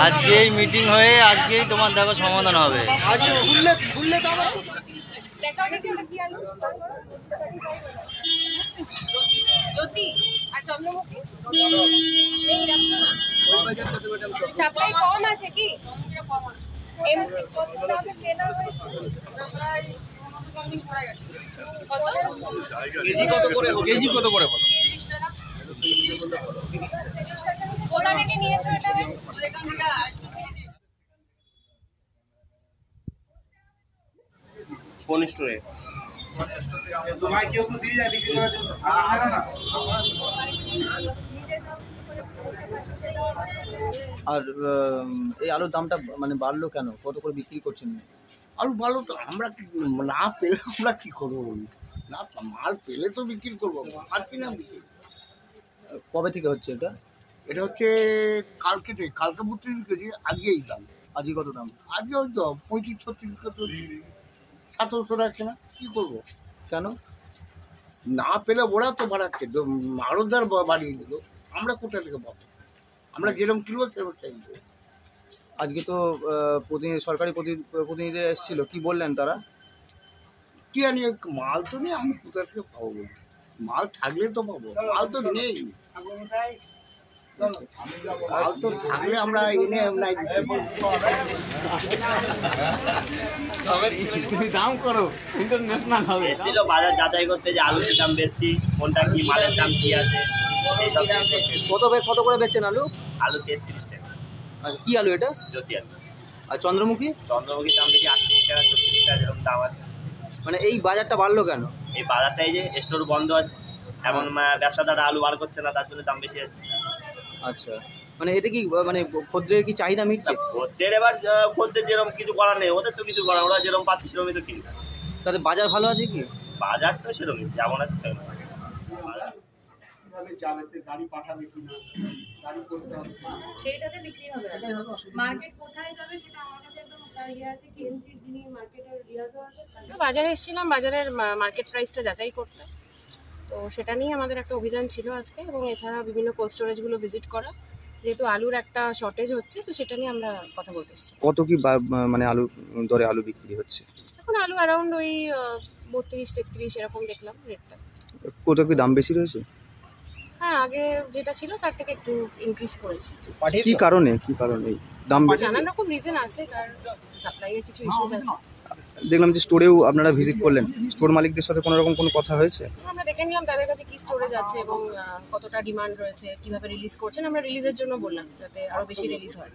আজকেই মিটিং হয়ে আজকেই তোমার দেখো সমাধান হবে। কেজি কত করে বলো? কোথা থেকে নিয়েছো এটা? কোন স্টোরে? তোমায় কেউ তো দিয়ে যায় বিক্রি করার জন্য। আর এই আলুর দামটা মানে বাড়লো কেন? কত করে বিক্রি করছেন? আলু ভালো তো আমরা না পেলে আমরা কি করবো? না মাল পেলে তো বিক্রি করবো, পাচ্ছি না বিক্রি। কবে থেকে হচ্ছে এটা? এটা হচ্ছে কালকে 32 কেজি, আজকেই দাম। আজকে কত দাম? আজকে ওই তো 35-36 1700 রাখছে না, কী করবো? কেন? না পেলে ওরা তো বাড়াচ্ছে, আড়তদার বাড়িয়ে দিল, আমরা কোথা থেকে পাবো? আমরা যেরকম কিনবো সেরকম চাই। আজকে তো সরকারি প্রতিনিধিরা এসেছিল, কি বললেন তারা? কি জানি, মাল তো নেই, আমি কোথা থেকে পাবো? মাল থাকলে তো পাবো, মাল তো নেই। মাল তো থাকলে আমরা এনে দাম করো, ইন্টারন্যাশনাল হবে। এসেছিল বাজার যাচাই করতে যে আলুর দাম বেচছি, কোনটা কি মালের দাম কি আছে এইসব। কত করে বেচছেন আলু? আলু 33 টাকা। আচ্ছা, কি আলু এটা? জ্যোতি আলু। আর চন্দ্রমুখী? চন্দ্রমুখীর দাম বেশি 38 টাকা 36 টাকা যেরকম দাম আছে। মানে এই বাজারটা বাড়লো কেন? এই বাজারটা এই যে স্টোর বন্ধ আছে, এমন ব্যবসাদাররা আলু বার করছে না, তার জন্য দাম বেশি আছে। আচ্ছা, মানে এটা কি মানে খদ্দের কি চাহিদা মিটছে? খদ্দের এবার খদ্দের যেরকম কিছু করার নেই, ওদের তো কিছু করার, ওরা যেরকম পাচ্ছে সেরকমই তো কিনবে। তাতে বাজার ভালো আছে কি? বাজার তো সেরকমই, যেমন আছে তেমন। গাড়ি পাঠাবে কিনা, গাড়ি করতে হবে, সেইটাতে বিক্রি হবে। মার্কেট কোথায় যাবে সেটা আমার কাছে একদম ইয়ে আছে, কেএমসির যিনি মার্কেটের লিয়াজও আছে। বাজারে এসেছিলাম বাজারের মার্কেট প্রাইসটা যাচাই করতে, তো সেটা নিয়ে আমাদের একটা অভিযান ছিল আজকে, এবং এছাড়া বিভিন্ন কোল্ড স্টোরেজগুলো ভিজিট করা, যেহেতু আলুর একটা শর্টেজ হচ্ছে, তো সেটা নিয়ে আমরা কথা বলতে এসেছি। কত কি মানে আলু দরে আলু বিক্রি হচ্ছে এখন আলু অ্যারাউন্ড ওই 32-33 এরকম দেখলাম রেটটা। কোথাও কি দাম বেশি রয়েছে? হ্যাঁ, আগে যেটা ছিল তার থেকে একটু ইনক্রিজ করেছে। কি কারণে দাম বেশি? নানান রকম রিজন আছে, তার সাপ্লাইয়ের কিছু ইস্যুস আছে। দেখলাম যে স্টোরেও আপনারা ভিজিট করলেন, স্টোর মালিকদের সাথে কোনো রকম কোনো কথা হয়েছে? আমরা দেখে নিলাম তাদের কাছে কি স্টোরেজ আছে এবং কতটা ডিমান্ড রয়েছে, কিভাবে রিলিজ করছেন। আমরা রিলিজের জন্য বললাম যাতে আরো বেশি রিলিজ হয়।